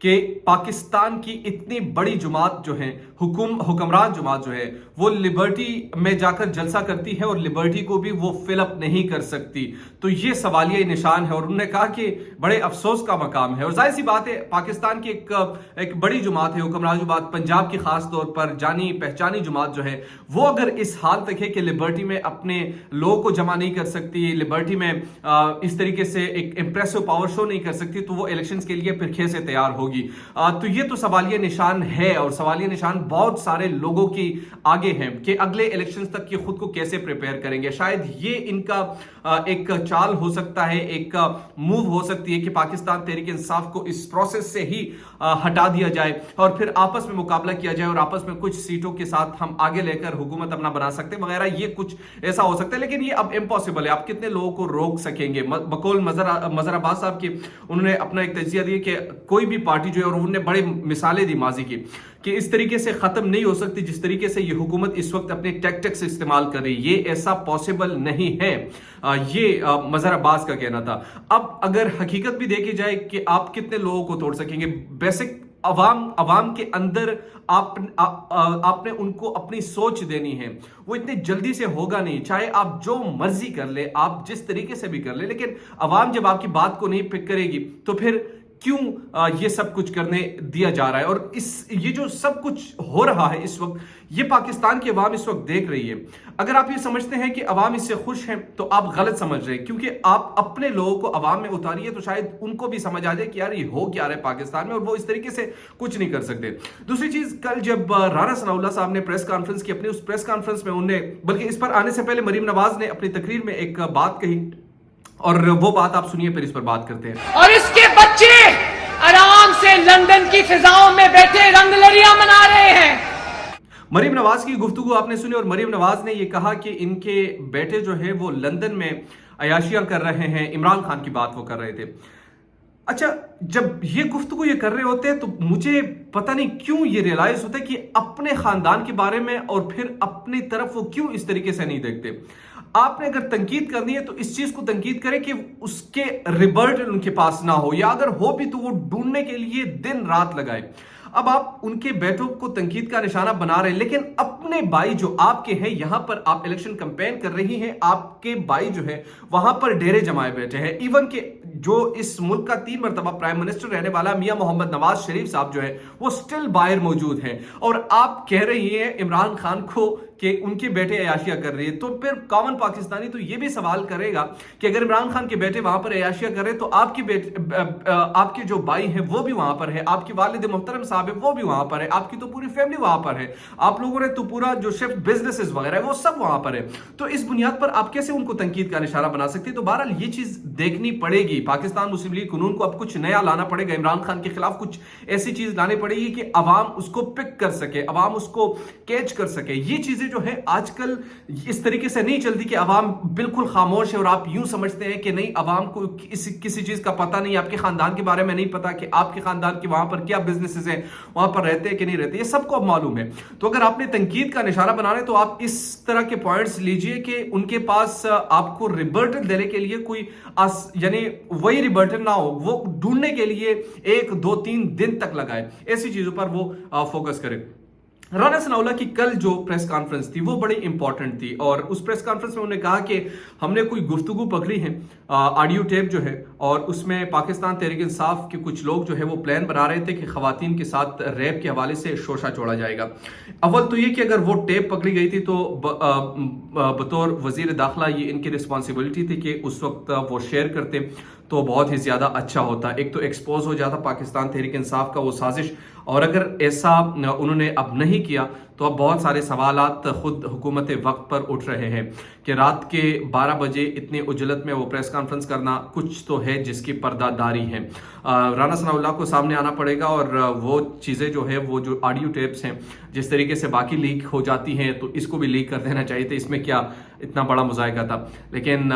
کہ پاکستان کی اتنی بڑی جماعت جو ہے حکمران جماعت جو ہے وہ لبرٹی میں جا کر جلسہ کرتی ہے اور لبرٹی کو بھی وہ فل اپ نہیں کر سکتی. تو یہ سوالیہ نشان ہے اور انہوں نے کہا کہ بڑے افسوس کا مقام ہے. اور ظاہر سی بات ہے پاکستان کی ایک بڑی جماعت ہے حکمران جماعت, پنجاب کی خاص طور پر جانی پہچانی جماعت جو ہے وہ اگر اس حال تک ہے کہ لبرٹی میں اپنے لوگوں کو جمع نہیں کر سکتی, لبرٹی میں اس طریقے سے ایک امپریسو پاور شو نہیں کر سکتی, تو وہ الیکشنز کے لیے پھر کیسے تیار ہوگی. تو یہ تو سوالیہ نشان ہے اور سوالیہ نشان بہت سارے لوگوں کی آگے ہیں کہ اگلے الیکشنز تک یہ خود کو کیسے پریپیئر کریں گے. شاید یہ ان کا ایک چال ہو سکتا ہے, ایک موو ہو سکتی ہے کہ پاکستان تحریک انصاف کو اس پروسیس سے ہی ہٹا دیا جائے اور پھر آپس میں مقابلہ کیا جائے اور آپس میں کچھ سیٹوں کے ساتھ ہم آگے لے کر حکومت اپنا بنا سکتے ہیں وغیرہ. یہ کچھ ایسا ہو سکتا ہے لیکن یہ اب امپاسبل ہے. آپ کتنے لوگوں کو روک سکیں گے؟ بقول مظہر عباس صاحب کی انہوں نے اپنا ایک تجزیہ دیا کہ کوئی بھی پارٹی جو ہے اور انہوں نے بڑے مثالیں دی ماضی کی کہ اس طریقے سے ختم نہیں ہو سکتی جس طریقے سے یہ حکومت اس وقت اپنے ٹیکٹکس استعمال کر رہی. یہ ایسا پاسبل نہیں ہے, یہ مظہر عباس کا کہنا تھا. اب اگر حقیقت بھی دیکھی جائے کہ آپ کتنے لوگوں کو توڑ سکیں گے, بیسک عوام کے اندر آپ نے ان کو اپنی سوچ دینی ہے. وہ اتنے جلدی سے ہوگا نہیں, چاہے آپ جو مرضی کر لے, آپ جس طریقے سے بھی کر لے, لیکن عوام جب آپ کی بات کو نہیں پک کرے گی تو پھر کیوں یہ سب کچھ کرنے دیا جا رہا ہے. اور یہ جو سب کچھ ہو رہا ہے اس وقت, یہ پاکستان کی عوام اس وقت دیکھ رہی ہے. اگر آپ یہ سمجھتے ہیں کہ عوام اس سے خوش ہیں تو آپ غلط سمجھ رہے ہیں, کیونکہ آپ اپنے لوگوں کو عوام میں اتاریے تو شاید ان کو بھی سمجھ آ جائے کہ یار یہ ہو کیا رہا ہے پاکستان میں, اور وہ اس طریقے سے کچھ نہیں کر سکتے. دوسری چیز, کل جب رانا ثناء اللہ صاحب نے پریس کانفرنس کی, اپنی اس پریس کانفرنس میں انہوں نے, بلکہ اس پر آنے سے پہلے مریم نواز نے اپنی تقریر میں ایک بات کہی اور وہ بات آپ سنیے پھر اس پر بات کرتے ہیں. اور اس کے بچے آرام سے لندن کی فضاؤں میں بیٹھے رنگ لڑیاں منا رہے ہیں. مریم نواز کی گفتگو آپ نے سنی اور مریم نواز نے یہ کہا کہ ان کے بیٹے جو ہے وہ لندن میں عیاشیاں کر رہے ہیں. عمران خان کی بات وہ کر رہے تھے. اچھا, جب یہ گفتگو یہ کر رہے ہوتے ہیں تو مجھے پتہ نہیں کیوں یہ ریئلائز ہوتا ہے کہ اپنے خاندان کے بارے میں اور پھر اپنی طرف وہ کیوں اس طریقے سے نہیں دیکھتے. آپ نے اگر تنقید کرنی ہے تو اس چیز کو تنقید کرے کہ اس کے ریبرٹ ان کے پاس نہ ہو, یا اگر ہو بھی تو وہ ڈھونڈنے کے لیے دن رات لگائے. اب آپ ان کے بیٹوں کو تنقید کا نشانہ بنا رہے ہیں, لیکن اپنے بھائی جو آپ کے ہیں, یہاں پر آپ الیکشن کمپین کر رہی ہیں, آپ کے بھائی جو ہے وہاں پر ڈیرے جمائے بیٹھے ہیں. ایون کہ جو اس ملک کا 3 مرتبہ پرائم منسٹر رہنے والا میاں محمد نواز شریف صاحب جو ہے وہ سٹل باہر موجود ہیں, اور آپ کہہ رہی ہیں عمران خان کو کہ ان کے بیٹے عیاشیاں کر رہی ہے. تو پھر کامن پاکستانی تو یہ بھی سوال کرے گا کہ اگر عمران خان کے بیٹے وہاں پر عیاشیاں کر رہے تو آپ کے جو بھائی ہیں وہ بھی وہاں پر ہے, آپ کے والد محترم صاحب ہے وہ بھی وہاں پر ہے, آپ کی تو پوری فیملی وہاں پر ہے, آپ لوگوں نے تو پورا جو شفٹ بزنسز وغیرہ ہے وہ سب وہاں پر ہے. تو اس بنیاد پر آپ کیسے ان کو تنقید کا نشانہ بنا سکتے ہیں؟ تو بہرحال یہ چیز دیکھنی پڑے گی. پاکستان مسلم لیگ قانون کو اب کچھ نیا لانا پڑے گا, عمران خان کے خلاف کچھ ایسی چیز لانے پڑے گی کہ عوام اس کو پک کر سکے, عوام اس کو کیچ کر سکے. یہ چیزیں جو ہے آج کل اس طریقے سے نہیں چلتی کہ عوام بالکل خاموش ہے اور آپ یوں سمجھتے ہیں کہ نہیں عوام کو کسی چیز کا پتہ نہیں, آپ کے خاندان کے بارے میں نہیں پتا کہ آپ کے خاندان کے وہاں پر کیا بزنسز ہیں, وہاں پر رہتے ہیں کہ نہیں رہتے, یہ سب کو اب معلوم ہے. تو اگر آپ نے تنقید کا نشانہ بنانا ہے تو آپ اس طرح کے پوائنٹس لیجئے کہ ان کے پاس آپ کو ریبرٹل دینے کے لیے کوئی یعنی وہی ریبرٹل نہ ہو, وہ ڈھونڈنے کے لیے 1 2 3 دن تک لگائے, ایسی چیزوں پر وہ فوکس کرے. رانا ثناء اللہ کی کل جو پریس کانفرنس تھی وہ بڑی امپورٹنٹ تھی, اور اس پریس کانفرنس میں انہوں نے کہا کہ ہم نے کوئی گفتگو پکڑی ہے, آڈیو ٹیپ جو ہے, اور اس میں پاکستان تحریک انصاف کے کچھ لوگ جو ہے وہ پلان بنا رہے تھے کہ خواتین کے ساتھ ریپ کے حوالے سے شوشہ چھوڑا جائے گا. اول تو یہ کہ اگر وہ ٹیپ پکڑی گئی تھی تو بطور وزیر داخلہ یہ ان کی رسپانسبلٹی تھی کہ اس وقت وہ شیئر کرتے تو بہت ہی زیادہ اچھا ہوتا. ایک تو ایکسپوز ہو جاتا پاکستان تحریک انصاف کا وہ سازش, اور اگر ایسا انہوں نے اب نہیں کیا تو اب بہت سارے سوالات خود حکومت وقت پر اٹھ رہے ہیں کہ رات کے 12 بجے اتنی اجلت میں وہ پریس کانفرنس کرنا کچھ تو ہے جس کی پردہ داری ہے. رانا ثناء اللہ کو سامنے آنا پڑے گا, اور وہ چیزیں جو ہے وہ جو آڈیو ٹیپس ہیں جس طریقے سے باقی لیک ہو جاتی ہیں تو اس کو بھی لیک کر دینا چاہیے تھا. اس میں کیا اتنا بڑا مذائقہ تھا, لیکن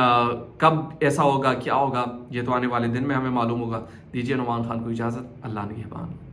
کب ایسا ہوگا کیا ہوگا یہ تو آنے والے دن میں ہمیں معلوم ہوگا. دیجیے نعمان خان کو اجازت, اللہ نگہبان.